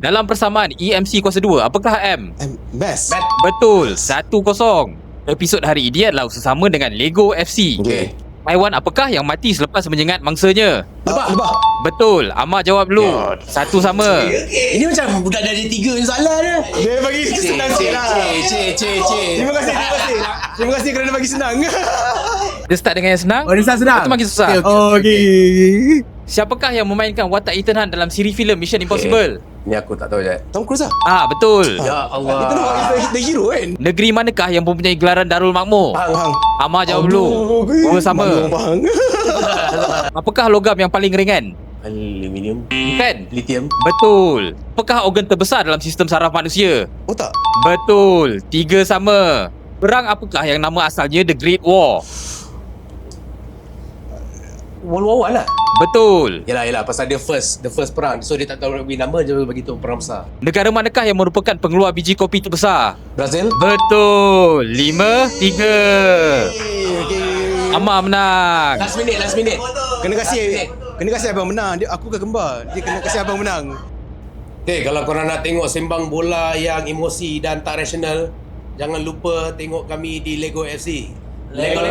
Dalam persamaan EMC kuasa 2, apakah M? Best. Betul, 1-0. Episod hari ini adalah sesama dengan Lego FC. Okay. Haiwan apakah yang mati selepas menyengat mangsanya? Lebah. Betul, Amar jawab dulu. Satu sama. Ini macam budak dari 3 ni soalan dia. Dia bagi senang sikit lah. Terima kasih. Terima kasih kerana bagi senang. Dia start dengan yang senang. Oh, dia senang. Itu makin susah. Okay. Siapakah yang memainkan watak Ethan Hunt dalam siri filem Mission Impossible? Ni aku tak tahu je. Tom Cruise lah. Betul. Ya Allah. Kita nampak the hero kan. Negeri manakah yang mempunyai gelaran Darul Makmur? Hang. Amar jawab dulu. Dua sama. Bang. Apakah logam yang paling ringan? Aluminium. Bukan. Lithium. Betul. Apakah organ terbesar dalam sistem saraf manusia? Otak. Betul. 3 sama. Perang apakah yang nama asalnya The Great War? World War One lah. Betul. Yelah pasal dia the first perang. So dia tak tahu nak bagi nama je bagi tu perang besar. Negara manakah yang merupakan pengeluar biji kopi terbesar? Brazil. Betul. 5-3. Amar menang. Last minute. Kena kasih abang menang. Aku ke kembar. Dia kena kasih abang menang. Okay, kalau korang nak tengok sembang bola yang emosi dan tak rasional, jangan lupa tengok kami di Lego FC. Lego.